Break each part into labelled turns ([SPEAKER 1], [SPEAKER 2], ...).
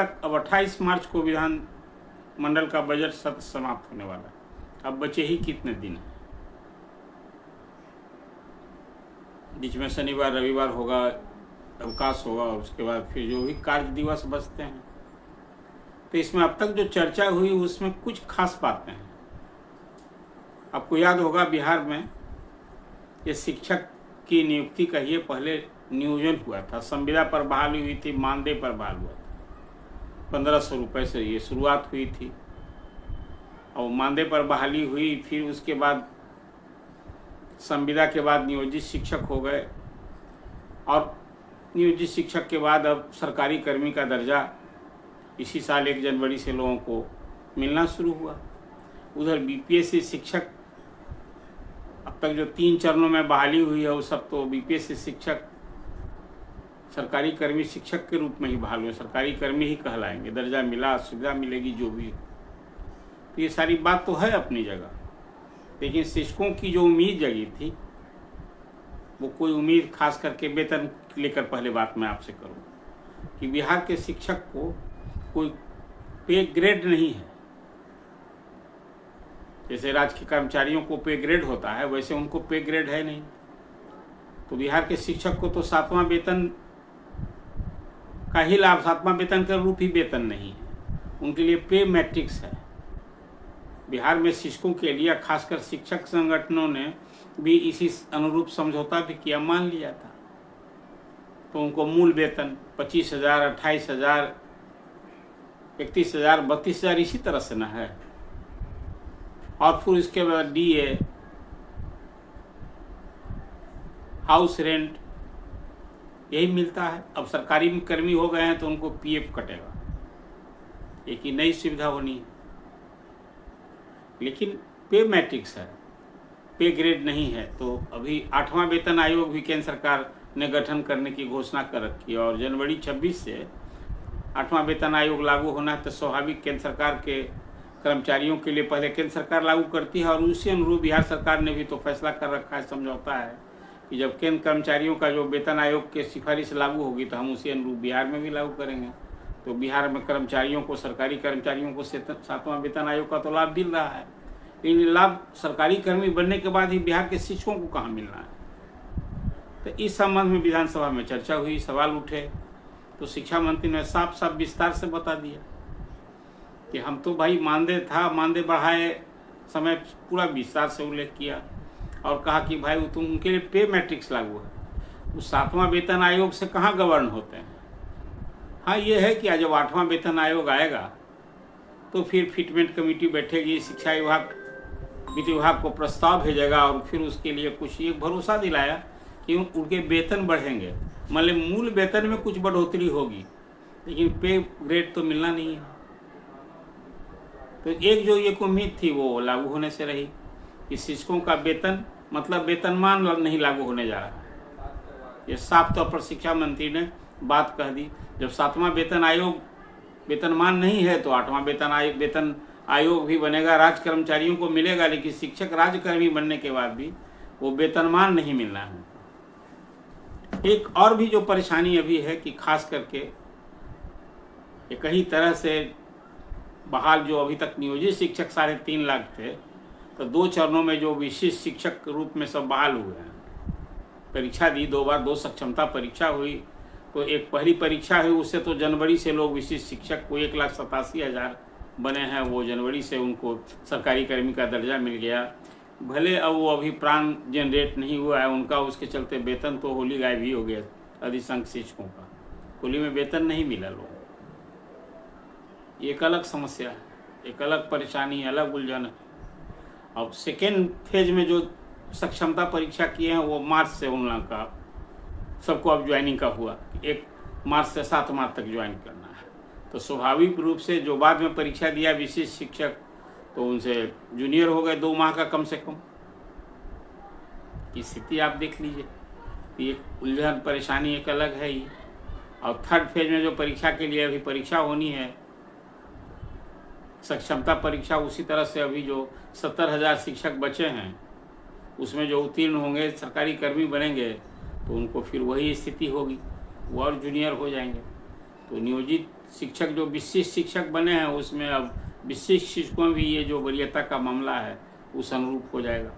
[SPEAKER 1] अब 28 मार्च को विधान मंडल का बजट सत्र समाप्त होने वाला है। अब बचे ही कितने दिन हैं? बीच में शनिवार रविवार होगा, अवकाश होगा, उसके बाद फिर जो भी कार्य दिवस बचते हैं। तो इसमें अब तक जो चर्चा हुई उसमें कुछ खास बातें हैं। आपको याद होगा बिहार में ये शिक्षक की नियुक्ति का ये पहले नियोजन हुआ था। संविदा पर बहाली हुई थी, मानदेय पर बहाल हुआ था। 1500 रुपये से ये शुरुआत हुई थी और मानदेय पर बहाली हुई। फिर उसके बाद संविदा के बाद नियोजित शिक्षक हो गए और नियोजित शिक्षक के बाद अब सरकारी कर्मी का दर्जा इसी साल 1 जनवरी से लोगों को मिलना शुरू हुआ। उधर बीपीएससी शिक्षक अब तक जो 3 चरणों में बहाली हुई है वो सब तो बीपीएससी शिक्षक सरकारी कर्मी शिक्षक के रूप में ही बहाल हुए, सरकारी कर्मी ही कहलाएंगे। दर्जा मिला, सुविधा मिलेगी, जो भी। तो ये सारी बात तो है अपनी जगह, लेकिन शिक्षकों की जो उम्मीद जगी थी वो कोई उम्मीद खास करके वेतन लेकर पहले बात मैं आपसे करूँ कि बिहार के शिक्षक को कोई पे ग्रेड नहीं है। जैसे राज्य के कर्मचारियों को पे ग्रेड होता है वैसे उनको पे ग्रेड है नहीं। तो बिहार के शिक्षक को तो 7वां वेतन का ही लाभ, 7वां वेतन का रूप ही वेतन नहीं है, उनके लिए पे मैट्रिक्स है। बिहार में शिक्षकों के लिए खासकर शिक्षक संगठनों ने भी इसी अनुरूप समझौता भी किया, मान लिया था। तो उनको मूल वेतन 25,000, 28,000, 31,000, 32,000 इसी तरह से ना है। और फिर इसके बाद डीए, हाउस रेंट, यही मिलता है। अब सरकारी कर्मी हो गए हैं तो उनको पीएफ कटेगा, एक ही नई सुविधा होनी है। लेकिन पे मैट्रिक्स है, पे ग्रेड नहीं है। तो अभी 8वां वेतन आयोग भी केंद्र सरकार ने गठन करने की घोषणा कर रखी है और जनवरी 26 से 8वां वेतन आयोग लागू होना है। तो स्वाभाविक केंद्र सरकार के कर्मचारियों के लिए पहले केंद्र सरकार लागू करती है और उसी अनुरूप बिहार सरकार ने भी तो फैसला कर रखा है, समझौता है कि जब केंद्र कर्मचारियों का जो वेतन आयोग के सिफारिश लागू होगी तो हम उसी अनुरूप बिहार में भी लागू करेंगे। तो बिहार में कर्मचारियों को, सरकारी कर्मचारियों को 7वां वेतन आयोग का तो लाभ मिल रहा है, लेकिन लाभ सरकारी कर्मी बनने के बाद ही बिहार के शिक्षकों को कहाँ मिलना है। तो इस संबंध में विधानसभा में चर्चा हुई, सवाल उठे। तो शिक्षा मंत्री ने साफ साफ विस्तार से बता दिया कि हम तो भाई मानदेय था, मानदेय बढ़ाए समय पूरा विस्तार से उल्लेख किया और कहा कि भाई तुम उनके लिए पे मैट्रिक्स लागू है, वो 7वां वेतन आयोग से कहाँ गवर्न होते हैं। हाँ, ये है कि जब 8वां वेतन आयोग आएगा तो फिर फिटमेंट कमेटी बैठेगी, शिक्षा विभाग, वित्त विभाग को प्रस्ताव भेजेगा और फिर उसके लिए कुछ एक भरोसा दिलाया कि उनके वेतन बढ़ेंगे। मतलब मूल वेतन में कुछ बढ़ोतरी होगी लेकिन पे ग्रेड तो मिलना नहीं है। तो एक जो एक उम्मीद थी वो लागू होने से रही कि शिक्षकों का वेतन मतलब वेतनमान नहीं लागू होने जा रहा है। ये साफ तौर पर शिक्षा मंत्री ने बात कह दी। जब 7वां वेतन आयोग वेतनमान नहीं है तो 8वां वेतन आयोग भी बनेगा, राज्य कर्मचारियों को मिलेगा, लेकिन शिक्षक राज्यकर्मी बनने के बाद भी वो वेतनमान नहीं मिलना है। एक और भी जो परेशानी अभी है कि खास करके कई तरह से बहाल जो अभी तक नियोजित शिक्षक 3.5 लाख थे, तो 2 चरणों में जो विशिष्ट शिक्षक के रूप में सब बहाल हुए हैं। परीक्षा दी 2 बार, 2 सक्षमता परीक्षा हुई। तो एक पहली परीक्षा हुई, उससे तो जनवरी से लोग विशिष्ट शिक्षक को 1,87,000 बने हैं, वो जनवरी से उनको सरकारी कर्मी का दर्जा मिल गया। भले अब वो अभी प्राण जनरेट नहीं हुआ है उनका, उसके चलते वेतन तो होली गायब ही हो गया अधिसंख्य शिक्षकों का। होली में वेतन नहीं मिला लोगों को। एक अलग समस्या है, एक अलग परेशानी, अलग उलझन है। अब सेकेंड फेज में जो सक्षमता परीक्षा किए हैं वो मार्च से उन लोगों का सबको अब ज्वाइनिंग का हुआ, 1 मार्च से 7 मार्च तक ज्वाइन करना है। तो स्वाभाविक रूप से जो बाद में परीक्षा दिया विशिष्ट शिक्षक, तो उनसे जूनियर हो गए 2 माह का कम से कम की स्थिति आप देख लीजिए। ये उलझन परेशानी एक अलग है ही। और थर्ड फेज में जो परीक्षा के लिए अभी परीक्षा होनी है, सक्षमता परीक्षा, उसी तरह से अभी जो 70,000 शिक्षक बचे हैं उसमें जो उत्तीर्ण होंगे, सरकारी कर्मी बनेंगे, तो उनको फिर वही स्थिति होगी, वो और जूनियर हो जाएंगे। तो नियोजित शिक्षक जो विशिष्ट शिक्षक बने हैं उसमें अब विशिष्ट शिक्षकों भी ये जो वरीयता का मामला है उस अनुरूप हो जाएगा।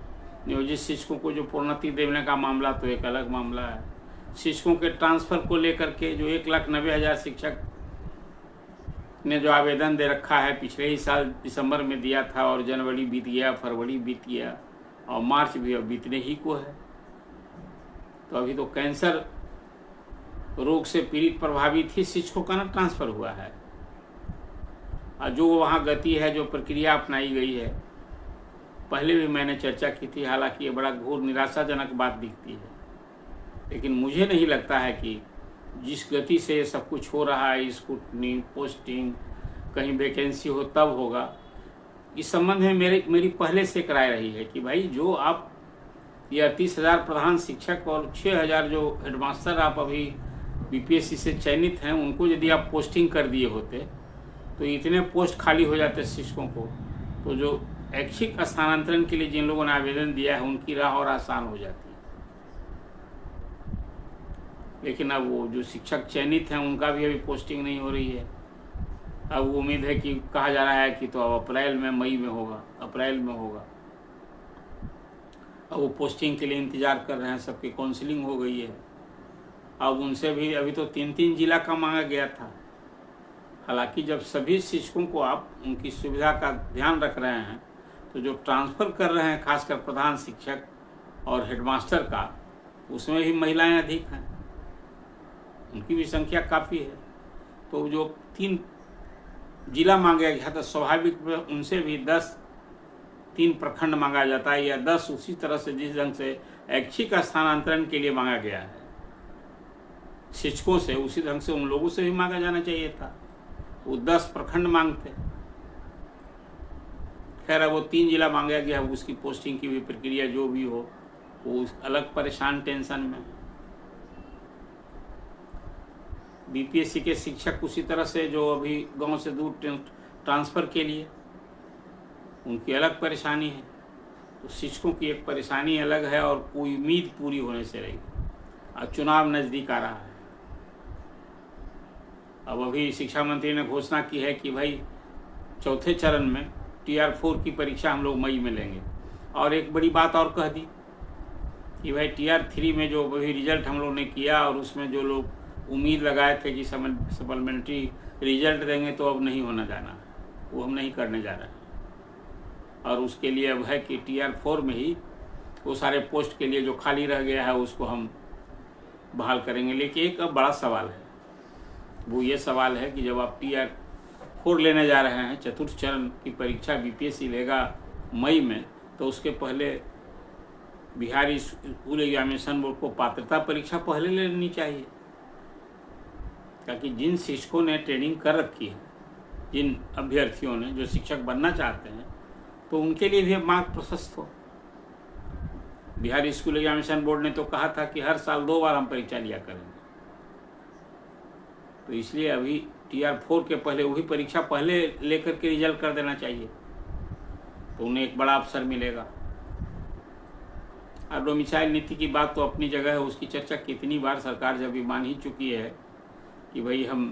[SPEAKER 1] नियोजित शिक्षकों को जो प्रोन्नति देने का मामला तो एक अलग मामला है। शिक्षकों के ट्रांसफ़र को लेकर के जो 1,90,000 शिक्षक ने जो आवेदन दे रखा है, पिछले ही साल दिसंबर में दिया था और जनवरी बीत गया, फरवरी बीत गया और मार्च भी अब बीतने ही को है। तो अभी तो कैंसर रोग से पीड़ित प्रभावित ही शिक्षकों का ना ट्रांसफ़र हुआ है। और जो वहाँ गति है, जो प्रक्रिया अपनाई गई है, पहले भी मैंने चर्चा की थी, हालांकि ये बड़ा घोर निराशाजनक बात दिखती है। लेकिन मुझे नहीं लगता है कि जिस गति से ये सब कुछ हो रहा है, स्क्रूटनी, पोस्टिंग, कहीं वैकेंसी हो तब होगा। इस संबंध में मेरी पहले से एक राय रही है कि भाई जो आप ये 38,000 प्रधान शिक्षक और 6,000 जो हेडमास्टर आप अभी बीपीएससी से चयनित हैं, उनको यदि आप पोस्टिंग कर दिए होते तो इतने पोस्ट खाली हो जाते शिक्षकों को, तो जो ऐच्छिक स्थानांतरण के लिए जिन लोगों ने आवेदन दिया है उनकी राह और आसान हो जाती। लेकिन अब वो जो शिक्षक चयनित हैं उनका भी अभी पोस्टिंग नहीं हो रही है। अब उम्मीद है कि कहा जा रहा है कि तो अब अप्रैल में, मई में होगा, अप्रैल में होगा। अब वो पोस्टिंग के लिए इंतज़ार कर रहे हैं, सबकी काउंसलिंग हो गई है। अब उनसे भी अभी तो 3-3 जिला का मांगा गया था। हालांकि जब सभी शिक्षकों को आप उनकी सुविधा का ध्यान रख रहे हैं तो जो ट्रांसफ़र कर रहे हैं, खासकर प्रधान शिक्षक और हेडमास्टर का, उसमें भी महिलाएं अधिक हैं, उनकी भी संख्या काफ़ी है। तो जो 3 जिला मांगा गया तो स्वाभाविक उनसे भी 3 प्रखंड मांगा जाता है, या 10 उसी तरह से जिस ढंग से ऐच्छिक स्थानांतरण के लिए मांगा गया है शिक्षकों से, उसी ढंग से उन लोगों से भी मांगा जाना चाहिए था। वो 10 प्रखंड मांगते। खैर वो 3 जिला मांगा गया, उसकी पोस्टिंग की भी प्रक्रिया जो भी हो वो अलग परेशान टेंशन में। बीपीएससी के शिक्षक उसी तरह से जो अभी गांव से दूर ट्रांसफ़र के लिए, उनकी अलग परेशानी है। तो शिक्षकों की एक परेशानी अलग है और कोई उम्मीद पूरी होने से रही। अब चुनाव नज़दीक आ रहा है। अब अभी शिक्षा मंत्री ने घोषणा की है कि भाई चौथे चरण में TR4 की परीक्षा हम लोग मई में लेंगे। और एक बड़ी बात और कह दी कि भाई TR3 में जो अभी रिजल्ट हम लोग ने किया और उसमें जो लोग उम्मीद लगाए थे कि सप्लीमेंट्री रिजल्ट देंगे, तो अब नहीं होना जाना, वो हम नहीं करने जा रहे हैं। और उसके लिए अब है कि TR4 में ही वो सारे पोस्ट के लिए जो खाली रह गया है उसको हम बहाल करेंगे। लेकिन एक अब बड़ा सवाल है, वो ये सवाल है कि जब आप TR4 लेने जा रहे हैं, चतुर्थ चरण की परीक्षा बीपीएससी लेगा मई में, तो उसके पहले बिहार स्कूल एग्जामिनेशन बोर्ड को पात्रता परीक्षा पहले लेनी चाहिए, ताकि जिन शिक्षकों ने ट्रेनिंग कर रखी है, जिन अभ्यर्थियों ने जो शिक्षक बनना चाहते हैं, तो उनके लिए भी मार्ग प्रशस्त हो। बिहार स्कूल एग्जामिनेशन बोर्ड ने तो कहा था कि हर साल 2 बार हम परीक्षा लिया करेंगे। तो इसलिए अभी TR4 के पहले वही परीक्षा पहले लेकर के रिजल्ट कर देना चाहिए, तो उन्हें एक बड़ा अवसर मिलेगा। और डोमिसाइल नीति की बात तो अपनी जगह है, उसकी चर्चा कितनी बार सरकार जब भी मान ही चुकी है कि भाई हम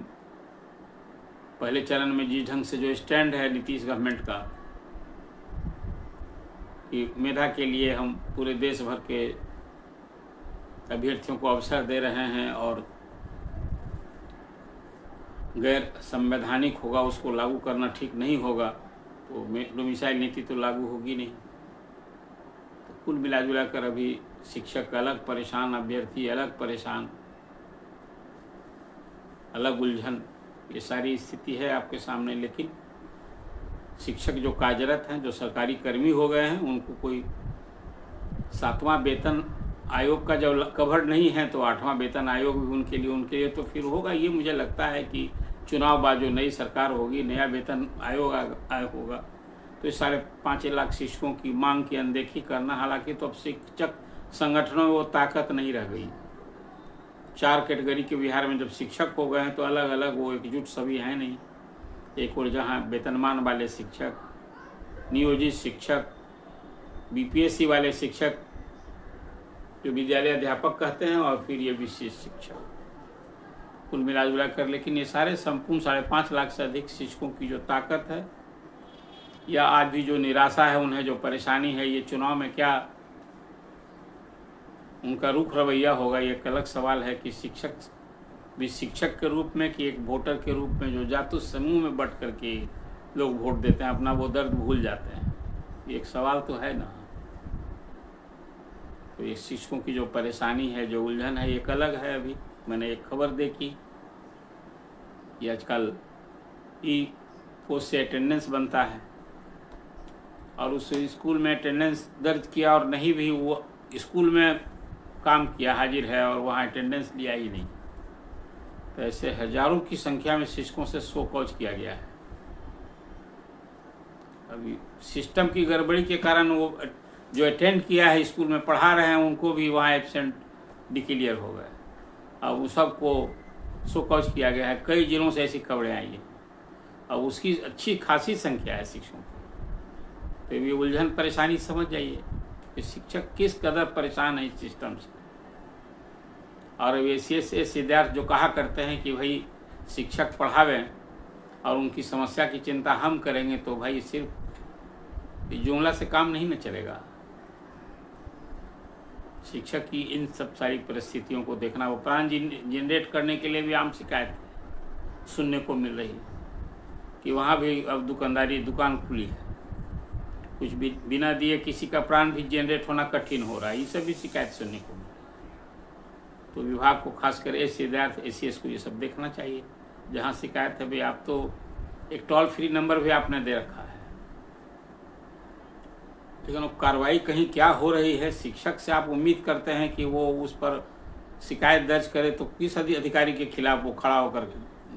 [SPEAKER 1] पहले चरण में जिस ढंग से जो स्टैंड है नीतीश गवर्नमेंट का कि मेधा के लिए हम पूरे देश भर के अभ्यर्थियों को अवसर दे रहे हैं और गैर संवैधानिक होगा, उसको लागू करना ठीक नहीं होगा, तो डोमिसाइल नीति तो लागू होगी नहीं। तो कुल मिला जुला कर अभी शिक्षक अलग परेशान, अभ्यर्थी अलग परेशान, अलग उलझन, ये सारी स्थिति है आपके सामने। लेकिन शिक्षक जो कार्यरत हैं, जो सरकारी कर्मी हो गए हैं, उनको कोई 7वां वेतन आयोग का जब कवर नहीं है तो 8वां वेतन आयोग भी उनके लिए तो फिर होगा। ये मुझे लगता है कि चुनाव बाद जो नई सरकार होगी, नया वेतन आयोग होगा, तो इस 5.5 लाख शिक्षकों की मांग की अनदेखी करना, हालांकि तो अब शिक्षक संगठनों में वो ताकत नहीं रह गई। 4 कैटेगरी के बिहार में जब शिक्षक हो गए हैं तो अलग अलग वो एकजुट सभी हैं नहीं। एक और जहाँ वेतनमान वाले शिक्षक, नियोजित शिक्षक, बीपीएससी वाले शिक्षक जो विद्यालय अध्यापक कहते हैं, और फिर ये विशेष शिक्षक। कुल मिला जुला कर। लेकिन ये सारे संपूर्ण 5.5 लाख से अधिक शिक्षकों की जो ताकत है या आज भी जो निराशा है, उन्हें जो परेशानी है, ये चुनाव में क्या उनका रुख रवैया होगा, ये एक अलग सवाल है कि शिक्षक भी शिक्षक के रूप में कि एक वोटर के रूप में जो जातु समूह में बट करके लोग वोट देते हैं, अपना वो दर्द भूल जाते हैं। ये एक सवाल तो है ना। तो ये शिक्षकों की जो परेशानी है, जो उलझन है, एक अलग है। अभी मैंने एक खबर देखी कि आजकल पोस्ट से अटेंडेंस बनता है और उस स्कूल में अटेंडेंस दर्ज किया और नहीं भी वो स्कूल में काम किया, हाजिर है, और वहाँ अटेंडेंस लिया ही नहीं। तो ऐसे हजारों की संख्या में शिक्षकों से शो कॉज किया गया है। अभी सिस्टम की गड़बड़ी के कारण वो जो अटेंड किया है, स्कूल में पढ़ा रहे हैं, उनको भी वहाँ एब्सेंट डिक्लेयर हो गए। अब उस सबको शो कॉज किया गया है। कई जिलों से ऐसी खबरें आई हैं। अब उसकी अच्छी खासी संख्या है शिक्षकों की। तो ये उलझन परेशानी समझ जाइए कि शिक्षक किस कदर परेशान है इस सिस्टम से। और वे ऐसे विद्यार्थी जो कहा करते हैं कि भाई शिक्षक पढ़ावें और उनकी समस्या की चिंता हम करेंगे, तो भाई सिर्फ जुमला से काम नहीं न चलेगा। शिक्षक की इन सब सारी परिस्थितियों को देखना, वो प्राण जनरेट करने के लिए भी आम शिकायत सुनने को मिल रही है कि वहाँ भी अब दुकान खुली है, कुछ भी बिना दिए किसी का प्राण भी जनरेट होना कठिन हो रहा है। ये सब भी शिकायत सुनने को मिल रही है। तो विभाग को खासकर ACS को ये सब देखना चाहिए। जहाँ शिकायत है भाई, आप तो एक टोल फ्री नंबर भी आपने दे रखा है, लेकिन अब कार्रवाई कहीं क्या हो रही है। शिक्षक से आप उम्मीद करते हैं कि वो उस पर शिकायत दर्ज करे, तो किस अधिकारी के खिलाफ वो खड़ा होकर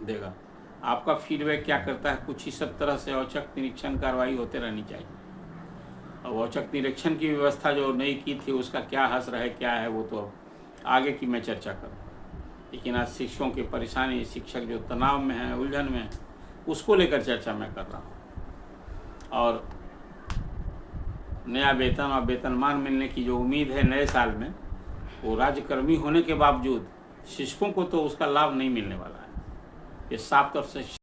[SPEAKER 1] देगा? आपका फीडबैक क्या करता है? कुछ इस तरह से औचक निरीक्षण कार्रवाई होते रहनी चाहिए। और औचक निरीक्षण की व्यवस्था जो नहीं की थी, उसका क्या असर है, क्या है, वो तो अब आगे की मैं चर्चा करूँ। लेकिन आज शिक्षकों की परेशानी, शिक्षक जो तनाव में है, उलझन में, उसको लेकर चर्चा मैं कर रहा हूँ। और नया वेतन और वेतनमान मिलने की जो उम्मीद है नए साल में, वो राज्यकर्मी होने के बावजूद शिक्षकों को तो उसका लाभ नहीं मिलने वाला है। ये साफ तौर से